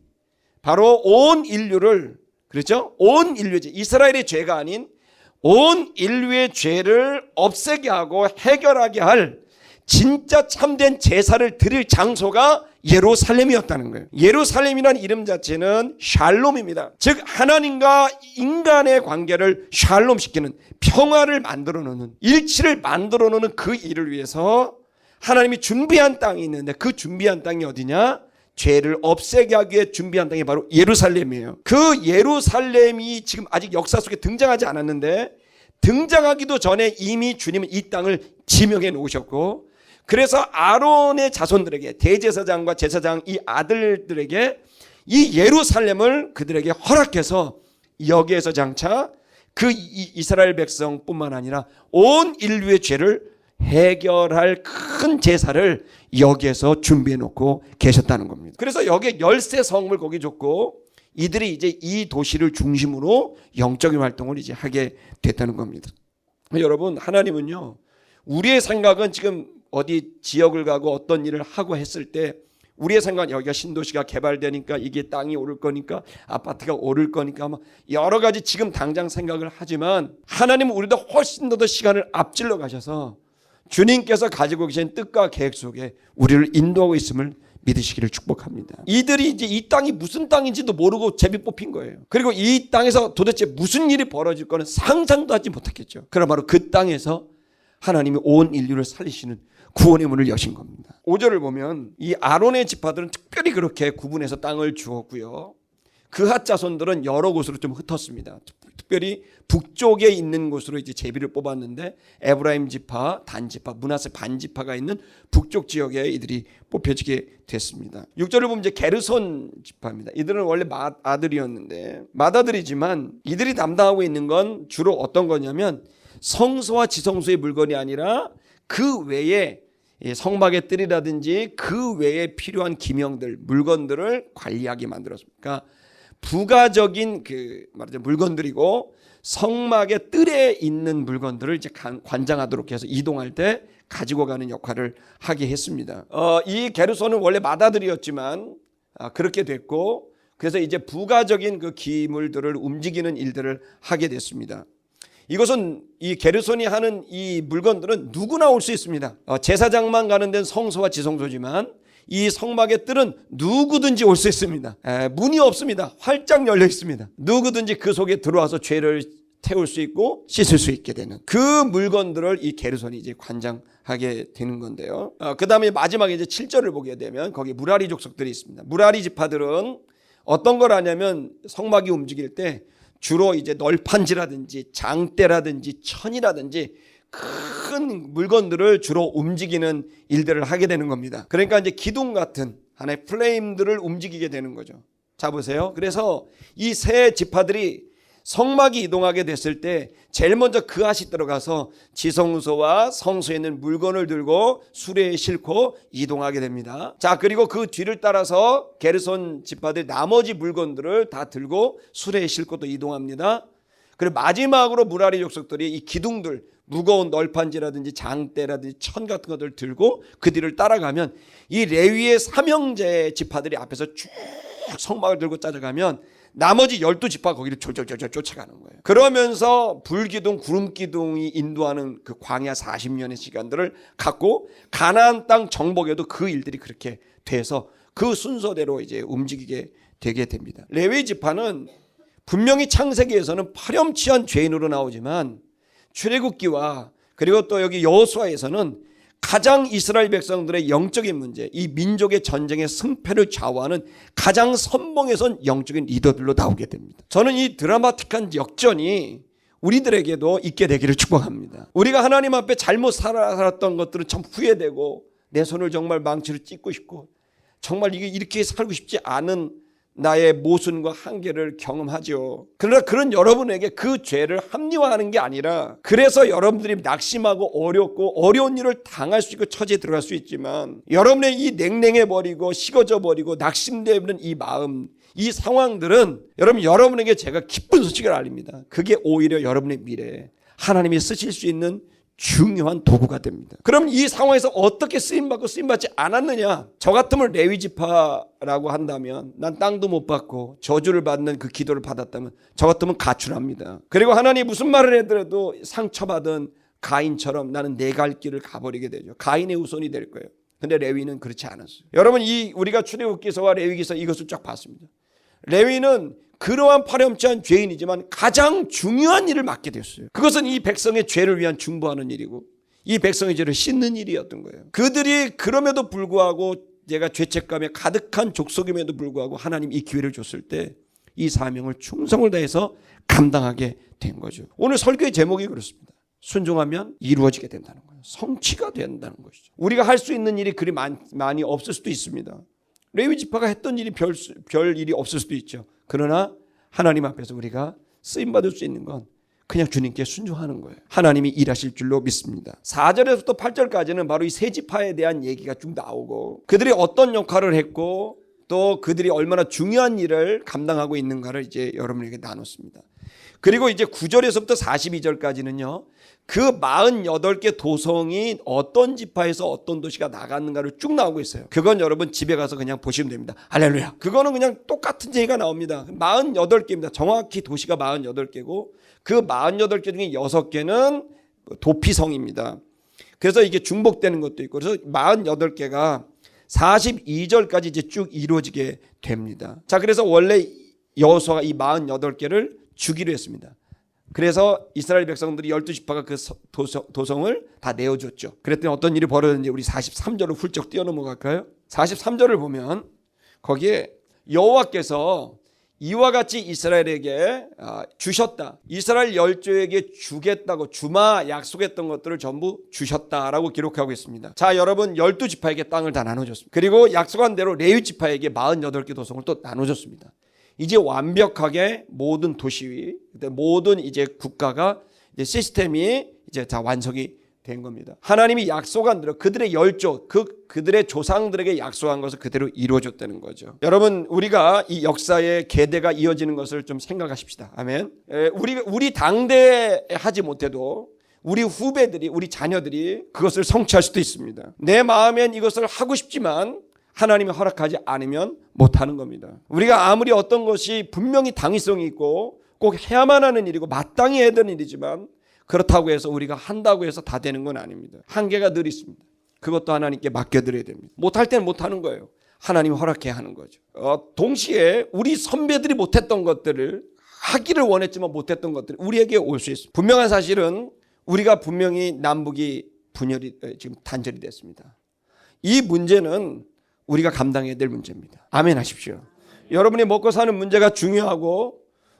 S1: 바로 온 인류를, 그렇죠? 온 인류지, 이스라엘의 죄가 아닌 온 인류의 죄를 없애게 하고 해결하게 할 진짜 참된 제사를 드릴 장소가 예루살렘이었다는 거예요. 예루살렘이라는 이름 자체는 샬롬입니다. 즉 하나님과 인간의 관계를 샬롬시키는, 평화를 만들어 놓는, 일치를 만들어 놓는 그 일을 위해서 하나님이 준비한 땅이 있는데 그 준비한 땅이 어디냐? 죄를 없애게 하기 위해 준비한 땅이 바로 예루살렘이에요. 그 예루살렘이 지금 아직 역사 속에 등장하지 않았는데 등장하기도 전에 이미 주님은 이 땅을 지명해 놓으셨고, 그래서 아론의 자손들에게, 대제사장과 제사장 이 아들들에게 이 예루살렘을 그들에게 허락해서 여기에서 장차 그 이스라엘 백성뿐만 아니라 온 인류의 죄를 해결할 큰 제사를 여기에서 준비해 놓고 계셨다는 겁니다. 그래서 여기에 13성을 거기 줬고 이들이 이제 이 도시를 중심으로 영적인 활동을 이제 하게 됐다는 겁니다. 여러분, 하나님은요, 우리의 생각은 지금 어디 지역을 가고 어떤 일을 하고 했을 때 우리의 생각은 여기가 신도시가 개발되니까 이게 땅이 오를 거니까 아파트가 오를 거니까 막 여러 가지 지금 당장 생각을 하지만 하나님은 우리도 훨씬 더 시간을 앞질러 가셔서 주님께서 가지고 계신 뜻과 계획 속에 우리를 인도하고 있음을 믿으시기를 축복합니다. 이들이 이제 이 땅이 무슨 땅인지도 모르고 제비 뽑힌 거예요. 그리고 이 땅에서 도대체 무슨 일이 벌어질 거는 상상도 하지 못했겠죠. 그러나 바로 그 땅에서 하나님이 온 인류를 살리시는 구원의 문을 여신 겁니다. 5절을 보면 이 아론의 지파들은 특별히 그렇게 구분해서 땅을 주었고요. 그앗 자손들은 여러 곳으로 좀 흩었습니다. 특별히 북쪽에 있는 곳으로 이제 제비를 뽑았는데 에브라임 지파, 단 지파, 므낫세 반 지파가 있는 북쪽 지역에 이들이 뽑혀지게 됐습니다. 6절을 보면 이제 게르손 지파입니다. 이들은 원래 맏아들이었는데 맏아들이지만 이들이 담당하고 있는 건 주로 어떤 거냐면 성소와 지성소의 물건이 아니라 그 외에 성막의 뜰이라든지 그 외에 필요한 기명들, 물건들을 관리하게 만들었습니다. 그러니까 부가적인 그 말하자면 물건들이고 성막의 뜰에 있는 물건들을 이제 관장하도록 해서 이동할 때 가지고 가는 역할을 하게 했습니다. 이 게르손은 원래 맏아들이었지만 그렇게 됐고 그래서 이제 부가적인 그 기물들을 움직이는 일들을 하게 됐습니다. 이것은 이 게르손이 하는 이 물건들은 누구나 올 수 있습니다. 제사장만 가는 데는 성소와 지성소지만 이 성막의 뜰은 누구든지 올 수 있습니다. 문이 없습니다. 활짝 열려 있습니다. 누구든지 그 속에 들어와서 죄를 태울 수 있고 씻을 수 있게 되는 그 물건들을 이 게르손이 이제 관장하게 되는 건데요. 그 다음에 마지막에 이제 7절을 보게 되면 거기 무라리 족속들이 있습니다. 무라리 지파들은 어떤 걸 하냐면 성막이 움직일 때 주로 이제 널판지라든지 장대라든지 천이라든지 큰 물건들을 주로 움직이는 일들을 하게 되는 겁니다. 그러니까 이제 기둥 같은 하나의 플레임들을 움직이게 되는 거죠. 자 보세요. 그래서 이 세 지파들이 성막이 이동하게 됐을 때 제일 먼저 그앗이 들어가서 지성소와 성소에 있는 물건을 들고 수레에 싣고 이동하게 됩니다. 자, 그리고 그 뒤를 따라서 게르손 지파들 나머지 물건들을 다 들고 수레에 싣고 또 이동합니다. 그리고 마지막으로 무라리 족속들이 이 기둥들, 무거운 널판지라든지 장대라든지 천 같은 것들을 들고 그 뒤를 따라가면 이 레위의 삼형제 지파들이 앞에서 쭉 성막을 들고 따라가면 나머지 12지파가 거기를 졸졸졸졸 쫓아가는 거예요. 그러면서 불기둥, 구름기둥이 인도하는 그 광야 40년의 시간들을 갖고 가나안 땅 정복에도 그 일들이 그렇게 돼서 그 순서대로 이제 움직이게 되게 됩니다. 레위 지파는 분명히 창세기에서는 파렴치한 죄인으로 나오지만 출애굽기와 그리고 또 여기 여호수아에서는 가장 이스라엘 백성들의 영적인 문제, 이 민족의 전쟁의 승패를 좌우하는 가장 선봉에선 영적인 리더들로 나오게 됩니다. 저는 이 드라마틱한 역전이 우리들에게도 있게 되기를 축복합니다. 우리가 하나님 앞에 잘못 살았던 것들은 참 후회되고 내 손을 정말 망치로 찢고 싶고 정말 이게 이렇게 살고 싶지 않은 나의 모순과 한계를 경험하죠. 그러나 그런 여러분에게 그 죄를 합리화하는 게 아니라 그래서 여러분들이 낙심하고 어렵고 어려운 일을 당할 수 있고 처지에 들어갈 수 있지만 여러분의 이 냉랭해 버리고 식어져 버리고 낙심되는 이 마음, 이 상황들은 여러분에게 제가 기쁜 소식을 알립니다. 그게 오히려 여러분의 미래에 하나님이 쓰실 수 있는 중요한 도구가 됩니다. 그럼 이 상황에서 어떻게 쓰임받고 쓰임받지 않았느냐? 저 같으면 레위 지파라고 한다면 난 땅도 못 받고 저주를 받는 그 기도를 받았다면 저 같으면 가출합니다. 그리고 하나님이 무슨 말을 하더라도 상처받은 가인처럼 나는 내 갈 길을 가버리게 되죠. 가인의 후손이 될 거예요. 근데 레위는 그렇지 않았어요. 여러분 우리가 출애굽기서와 레위기서 이것을 쫙 봤습니다. 레위는 그러한 파렴치한 죄인이지만 가장 중요한 일을 맡게 됐어요. 그것은 이 백성의 죄를 위한 중보하는 일이고 이 백성의 죄를 씻는 일이었던 거예요. 그들이 그럼에도 불구하고 제가 죄책감에 가득한 족속임에도 불구하고 하나님 이 기회를 줬을 때 이 사명을 충성을 다해서 감당하게 된 거죠. 오늘 설교의 제목이 그렇습니다. 순종하면 이루어지게 된다는 거예요. 성취가 된다는 것이죠. 우리가 할 수 있는 일이 그리 많이 없을 수도 있습니다. 레위 지파가 했던 일이 별 일이 없을 수도 있죠. 그러나 하나님 앞에서 우리가 쓰임받을 수 있는 건 그냥 주님께 순종하는 거예요. 하나님이 일하실 줄로 믿습니다. 4절에서부터 8절까지는 바로 이 세 지파에 대한 얘기가 쭉 나오고 그들이 어떤 역할을 했고 또 그들이 얼마나 중요한 일을 감당하고 있는가를 이제 여러분에게 나눴습니다. 그리고 이제 9절에서부터 42절까지는요. 그 48개 도성이 어떤 지파에서 어떤 도시가 나갔는가를 쭉 나오고 있어요. 그건 여러분 집에 가서 그냥 보시면 됩니다. 할렐루야. 그거는 그냥 똑같은 얘기가 나옵니다. 48개입니다. 정확히 도시가 48개고 그 48개 중에 6개는 도피성입니다. 그래서 이게 중복되는 것도 있고 그래서 48개가 42절까지 이제 쭉 이루어지게 됩니다. 자, 그래서 원래 여호수아가 이 48개를 주기로 했습니다. 그래서 이스라엘 백성들이 12지파가 그 도성을 다 내어줬죠. 그랬더니 어떤 일이 벌어졌는지 우리 43절로 훌쩍 뛰어넘어갈까요? 43절을 보면 거기에 여호와께서 이와 같이 이스라엘에게 주셨다. 이스라엘 열조에게 주겠다고 주마 약속했던 것들을 전부 주셨다라고 기록하고 있습니다. 자, 여러분 12지파에게 땅을 다 나눠줬습니다. 그리고 약속한 대로 레위 지파에게 48개 도성을 또 나눠줬습니다. 이제 완벽하게 모든 도시, 모든 이제 국가가 이제 시스템이 이제 다 완성이 된 겁니다. 하나님이 약속한 대로 그들의 열조, 그들의 조상들에게 약속한 것을 그대로 이루어줬다는 거죠. 여러분, 우리가 이 역사의 계대가 이어지는 것을 좀 생각하십시다. 아멘. 우리 당대에 하지 못해도 우리 후배들이, 우리 자녀들이 그것을 성취할 수도 있습니다. 내 마음엔 이것을 하고 싶지만 하나님이 허락하지 않으면 못하는 겁니다. 우리가 아무리 어떤 것이 분명히 당위성이 있고 꼭 해야만 하는 일이고 마땅히 해야 되는 일이지만 그렇다고 해서 우리가 한다고 해서 다 되는 건 아닙니다. 한계가 늘 있습니다. 그것도 하나님께 맡겨드려야 됩니다. 못할 때는 못하는 거예요. 하나님이 허락해야 하는 거죠. 동시에 우리 선배들이 못했던 것들을 하기를 원했지만 못했던 것들이 우리에게 올 수 있습니다. 분명한 사실은 우리가 분명히 남북이 분열이 지금 단절이 됐습니다. 이 문제는 우리가 감당해야 될 문제입니다. 아멘 하십시오. 여러분이 먹고 사는 문제가 중요하고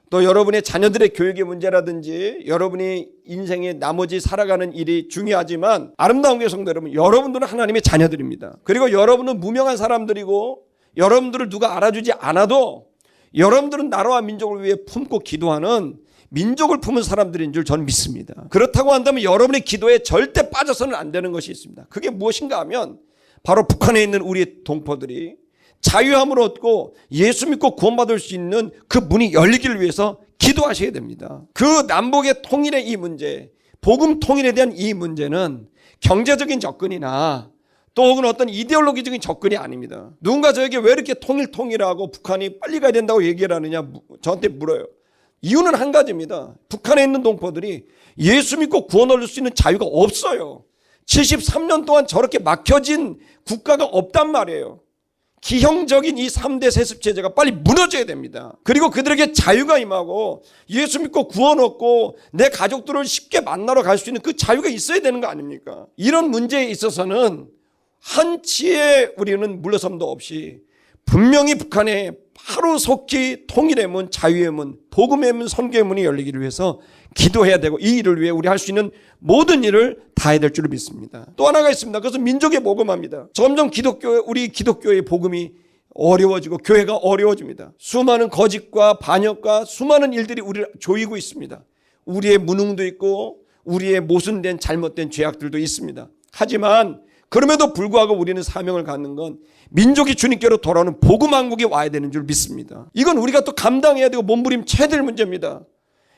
S1: 또 여러분의 자녀들의 교육의 문제라든지 여러분이 인생의 나머지 살아가는 일이 중요하지만 아름다운 교회 성도 여러분, 여러분들은 하나님의 자녀들입니다. 그리고 여러분은 무명한 사람들이고 여러분들을 누가 알아주지 않아도 여러분들은 나라와 민족을 위해 품고 기도하는 민족을 품은 사람들인 줄 저는 믿습니다. 그렇다고 한다면 여러분의 기도에 절대 빠져서는 안 되는 것이 있습니다. 그게 무엇인가 하면 바로 북한에 있는 우리의 동포들이 자유함을 얻고 예수 믿고 구원받을 수 있는 그 문이 열리기를 위해서 기도하셔야 됩니다. 그 남북의 통일의 이 문제, 복음 통일에 대한 이 문제는 경제적인 접근이나 또 혹은 어떤 이데올로기적인 접근이 아닙니다. 누군가 저에게 왜 이렇게 통일하고 북한이 빨리 가야 된다고 얘기를 하느냐 저한테 물어요. 이유는 한 가지입니다. 북한에 있는 동포들이 예수 믿고 구원 얻을 수 있는 자유가 없어요. 73년 동안 저렇게 막혀진 국가가 없단 말이에요. 기형적인 이 3대 세습 체제가 빨리 무너져야 됩니다. 그리고 그들에게 자유가 임하고 예수 믿고 구원 얻고 내 가족들을 쉽게 만나러 갈 수 있는 그 자유가 있어야 되는 거 아닙니까? 이런 문제에 있어서는 한치의 우리는 물러섬도 없이 분명히 북한에 하루속히 통일의 문, 자유의 문, 복음의 문, 선교의 문이 열리기를 위해서 기도해야 되고 이 일을 위해 우리 할 수 있는 모든 일을 다 해야 될 줄을 믿습니다. 또 하나가 있습니다. 그것은 민족의 복음합니다. 점점 우리 기독교의 복음이 어려워지고 교회가 어려워집니다. 수많은 거짓과 반역과 수많은 일들이 우리를 조이고 있습니다. 우리의 무능도 있고 우리의 모순된 잘못된 죄악들도 있습니다. 하지만 그럼에도 불구하고 우리는 사명을 갖는 건 민족이 주님께로 돌아오는 복음 왕국이 와야 되는 줄 믿습니다. 이건 우리가 또 감당해야 되고 몸부림쳐야 될 문제입니다.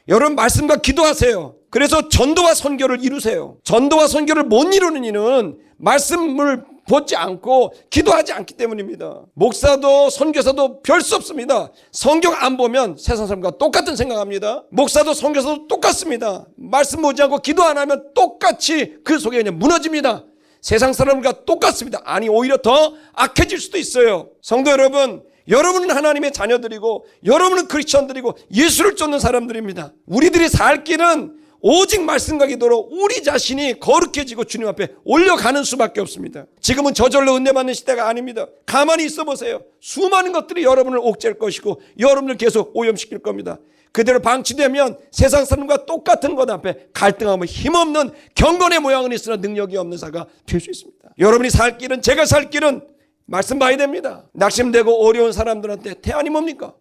S1: 여러분 말씀과 기도하세요. 그래서 전도와 선교를 이루세요. 전도와 선교를 못 이루는 이는 말씀을 보지 않고 기도하지 않기 때문입니다. 목사도 선교사도 별 수 없습니다. 성경 안 보면 세상 사람과 똑같은 생각합니다. 목사도 선교사도 똑같습니다. 말씀 보지 않고 기도 안 하면 똑같이 그 속에 그냥 무너집니다. 세상 사람과 똑같습니다. 아니 오히려 더 악해질 수도 있어요. 성도 여러분, 여러분은 하나님의 자녀들이고 여러분은 크리스천들이고 예수를 쫓는 사람들입니다. 우리들이 살 길은 오직 말씀과 기도로 우리 자신이 거룩해지고 주님 앞에 올려가는 수밖에 없습니다. 지금은 저절로 은혜받는 시대가 아닙니다. 가만히 있어 보세요. 수많은 것들이 여러분을 옥죄할 것이고 여러분을 계속 오염시킬 겁니다. 그대로 방치되면 세상 사람과 똑같은 것 앞에 갈등하면 힘없는 경건의 모양은 있으나 능력이 없는 사가 될 수 있습니다. 여러분이 살 길은, 제가 살 길은 말씀 봐야 됩니다. 낙심되고 어려운 사람들한테 대안이 뭡니까?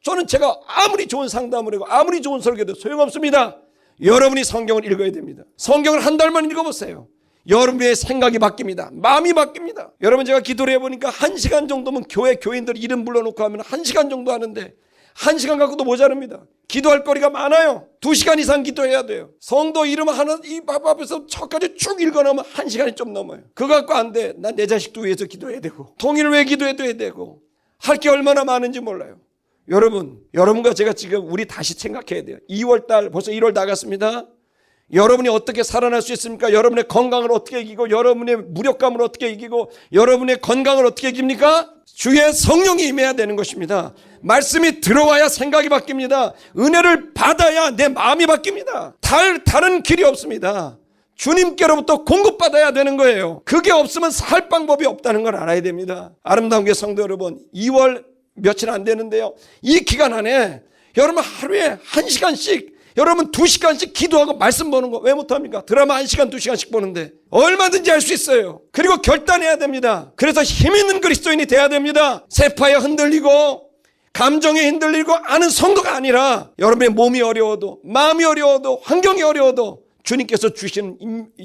S1: 저는 제가 아무리 좋은 상담을 하고 아무리 좋은 설교도 소용없습니다. 여러분이 성경을 읽어야 됩니다. 성경을 한 달만 읽어보세요. 여러분의 생각이 바뀝니다. 마음이 바뀝니다. 여러분 제가 기도를 해보니까 1시간 정도면 교회 교인들 이름 불러놓고 하면 1시간 정도 하는데 1시간 갖고도 모자랍니다. 기도할 거리가 많아요. 2시간 이상 기도해야 돼요. 성도 이름 하나 이 앞에서 첫까지 쭉 읽어놓으면 1시간이 좀 넘어요. 그거 갖고 안 돼. 난 내 자식도 위해서 기도해야 되고 통일을 위해 기도해야 되고 할 게 얼마나 많은지 몰라요. 여러분과 제가 지금 우리 다시 생각해야 돼요. 2월달 벌써 1월 나갔습니다. 여러분이 어떻게 살아날 수 있습니까? 여러분의 건강을 어떻게 이기고 여러분의 무력감을 어떻게 이기고 여러분의 건강을 어떻게 이깁니까? 주의 성령이 임해야 되는 것입니다. 말씀이 들어와야 생각이 바뀝니다. 은혜를 받아야 내 마음이 바뀝니다. 다른 길이 없습니다. 주님께로부터 공급받아야 되는 거예요. 그게 없으면 살 방법이 없다는 걸 알아야 됩니다. 아름다운 게 성도 여러분, 2월 며칠 안 되는데요. 이 기간 안에 여러분 하루에 1시간씩 여러분 2시간씩 기도하고 말씀 보는 거 왜 못합니까? 드라마 1시간 2시간씩 보는데 얼마든지 할 수 있어요. 그리고 결단해야 됩니다. 그래서 힘 있는 그리스도인이 돼야 됩니다. 세파에 흔들리고 감정에 흔들리고 아는 성도가 아니라 여러분의 몸이 어려워도 마음이 어려워도 환경이 어려워도 주님께서 주시는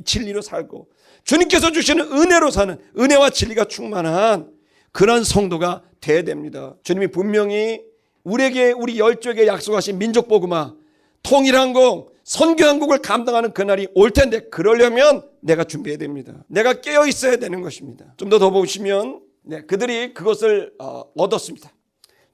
S1: 진리로 살고 주님께서 주시는 은혜로 사는 은혜와 진리가 충만한 그런 성도가 돼야 됩니다. 주님이 분명히 우리에게 우리 열조에게 약속하신 민족복음화 통일한국 선교한국을 감당하는 그날이 올 텐데 그러려면 내가 준비해야 됩니다. 내가 깨어 있어야 되는 것입니다. 좀 더 보시면 그들이 그것을 얻었습니다.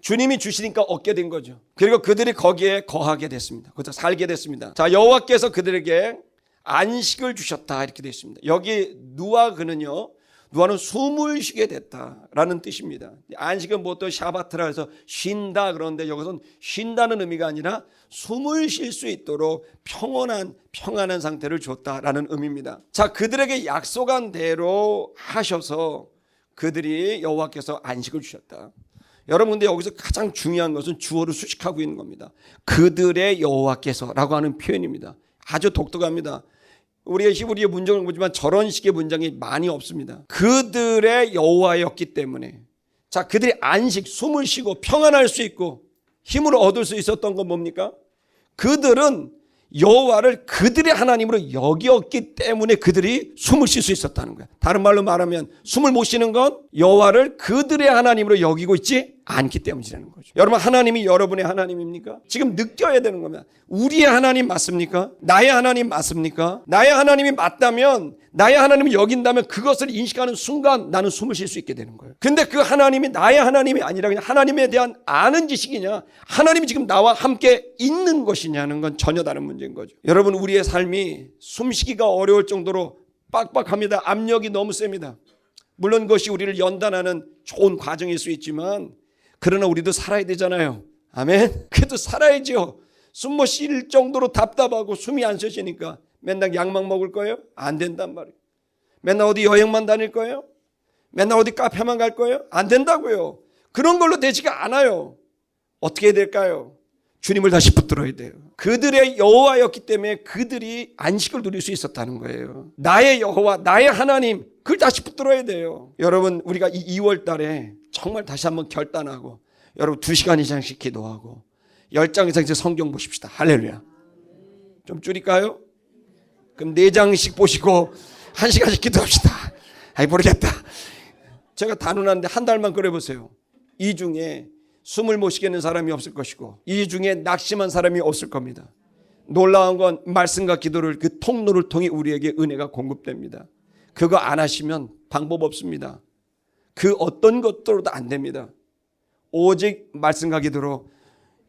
S1: 주님이 주시니까 얻게 된 거죠. 그리고 그들이 거기에 거하게 됐습니다. 거기서 살게 됐습니다. 자, 여호와께서 그들에게 안식을 주셨다 이렇게 되어 있습니다. 여기 누아그는요, 누아는 숨을 쉬게 됐다라는 뜻입니다. 안식은 보통 샤바트라 해서 쉰다 그러는데 여기서는 쉰다는 의미가 아니라 숨을 쉴 수 있도록 평안한 상태를 줬다라는 의미입니다. 자, 그들에게 약속한 대로 하셔서 그들이 여호와께서 안식을 주셨다. 여러분 근데 여기서 가장 중요한 것은 주어를 수식하고 있는 겁니다. 그들의 여호와께서라고 하는 표현입니다. 아주 독특합니다. 우리가 히브리어 문장을 보지만 저런 식의 문장이 많이 없습니다. 그들의 여호와였기 때문에 자, 그들이 안식, 숨을 쉬고 평안할 수 있고 힘을 얻을 수 있었던 건 뭡니까? 그들은 여호와를 그들의 하나님으로 여기었기 때문에 그들이 숨을 쉴 수 있었다는 거야. 다른 말로 말하면 숨을 못 쉬는 건 여호와를 그들의 하나님으로 여기고 있지 않기 때문이라는 거죠. 여러분, 하나님이 여러분의 하나님입니까? 지금 느껴야 되는 겁니다. 우리의 하나님 맞습니까? 나의 하나님 맞습니까? 나의 하나님이 맞다면, 나의 하나님을 여긴다면 그것을 인식하는 순간 나는 숨을 쉴 수 있게 되는 거예요. 근데 그 하나님이 나의 하나님이 아니라 그냥 하나님에 대한 아는 지식이냐, 하나님이 지금 나와 함께 있는 것이냐는 건 전혀 다른 문제인 거죠. 여러분, 우리의 삶이 숨쉬기가 어려울 정도로 빡빡합니다. 압력이 너무 셉니다. 물론 그것이 우리를 연단하는 좋은 과정일 수 있지만, 그러나 우리도 살아야 되잖아요. 아멘. 그래도 살아야죠. 숨 못 쉴 정도로 답답하고 숨이 안 쉬어지니까 맨날 약만 먹을 거예요? 안 된단 말이에요. 맨날 어디 여행만 다닐 거예요? 맨날 어디 카페만 갈 거예요? 안 된다고요. 그런 걸로 되지가 않아요. 어떻게 해야 될까요? 주님을 다시 붙들어야 돼요. 그들의 여호와였기 때문에 그들이 안식을 누릴 수 있었다는 거예요. 나의 여호와, 나의 하나님, 그걸 다시 붙들어야 돼요. 여러분, 우리가 이 2월 달에 정말 다시 한번 결단하고, 여러분 2시간 이상씩 기도하고 10장 이상씩 성경 보십시다. 할렐루야. 좀 줄일까요? 그럼 4장씩 보시고 1시간씩 기도합시다. 아이, 모르겠다. 제가 단언하는데 한 달만 그려보세요. 이 중에 숨을 못 쉬겠는 사람이 없을 것이고, 이 중에 낙심한 사람이 없을 겁니다. 놀라운 건 말씀과 기도를 그 통로를 통해 우리에게 은혜가 공급됩니다. 그거 안 하시면 방법 없습니다. 그 어떤 것들로도 안 됩니다. 오직 말씀과 기도로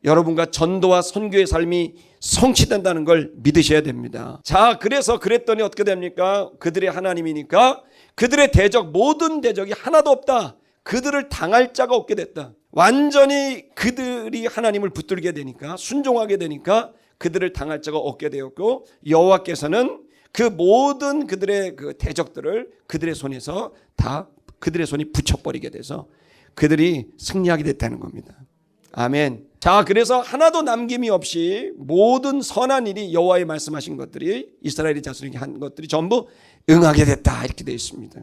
S1: 여러분과 전도와 선교의 삶이 성취된다는 걸 믿으셔야 됩니다. 자, 그래서 그랬더니 어떻게 됩니까? 그들의 하나님이니까 그들의 대적, 모든 대적이 하나도 없다. 그들을 당할 자가 없게 됐다. 완전히 그들이 하나님을 붙들게 되니까, 순종하게 되니까 그들을 당할 자가 없게 되었고, 여호와께서는 그 모든 그들의 그 대적들을 그들의 손에서 다 그들의 손이 붙여버리게 돼서 그들이 승리하게 됐다는 겁니다. 아멘. 자, 그래서 하나도 남김이 없이 모든 선한 일이, 여호와의 말씀하신 것들이, 이스라엘의 자손에게 한 것들이 전부 응하게 됐다, 이렇게 되어 있습니다.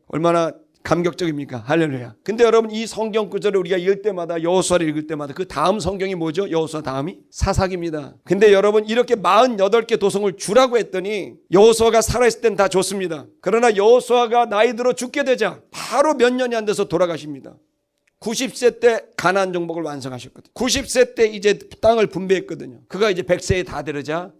S1: 얼마나 감격적입니까? 할렐루야. 근데 여러분, 이 성경 구절을 우리가 읽을 때마다, 여호수아를 읽을 때마다 그 다음 성경이 뭐죠? 여호수아 다음이 사사기입니다. 근데 여러분, 이렇게 48개 도성을 주라고 했더니 여호수아가 살아있을 땐 다 좋습니다. 그러나 여호수아가 나이 들어 죽게 되자 바로 몇 년이 안 돼서 돌아가십니다. 90세 때 가나안 정복을 완성하셨거든요. 90세 때 이제 땅을 분배했거든요. 그가 이제 100세에 다 되르자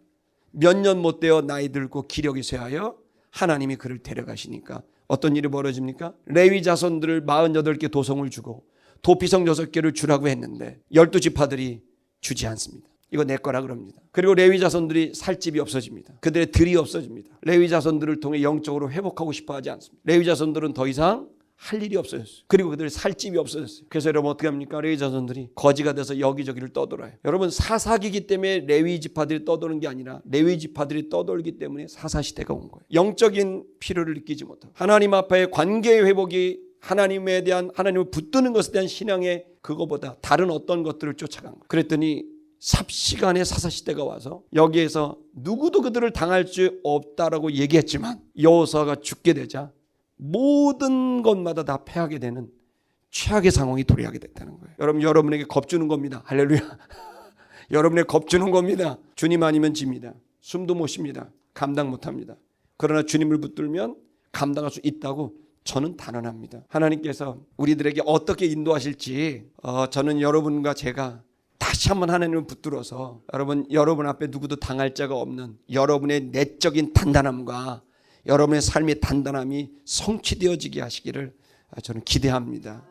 S1: 몇 년 못 되어 나이 들고 기력이 쇠하여 하나님이 그를 데려가시니까 어떤 일이 벌어집니까? 레위 자손들을 48개 도성을 주고 도피성 6개를 주라고 했는데 12지파들이 주지 않습니다. 이거 내 거라 그럽니다. 그리고 레위 자손들이 살 집이 없어집니다. 그들의 들이 없어집니다. 레위 자손들을 통해 영적으로 회복하고 싶어 하지 않습니다. 레위 자손들은 더 이상 할 일이 없어졌어요. 그리고 그들의 살 집이 없어졌어요. 그래서 여러분 어떻게 합니까? 레위 자손들이 거지가 돼서 여기저기를 떠돌아요. 여러분, 사사기이기 때문에 레위 지파들이 떠도는 게 아니라 레위 지파들이 떠돌기 때문에 사사시대가 온 거예요. 영적인 필요를 느끼지 못하고 하나님 앞에 관계의 회복이, 하나님에 대한, 하나님을 붙드는 것에 대한 신앙의 그거보다 다른 어떤 것들을 쫓아간 거예요. 그랬더니 삽시간에 사사시대가 와서 여기에서 누구도 그들을 당할 수 없다라고 얘기했지만 여호수아가 죽게 되자 모든 것마다 다 패하게 되는 최악의 상황이 도래하게 됐다는 거예요. 여러분, 여러분에게 겁주는 겁니다. 할렐루야. 여러분에게 겁주는 겁니다. 주님 아니면 집니다. 숨도 못 쉽니다. 감당 못합니다. 그러나 주님을 붙들면 감당할 수 있다고 저는 단언합니다. 하나님께서 우리들에게 어떻게 인도하실지 저는 여러분과 제가 다시 한번 하나님을 붙들어서 여러분 앞에 누구도 당할 자가 없는 여러분의 내적인 단단함과 여러분의 삶의 단단함이 성취되어지게 하시기를 저는 기대합니다.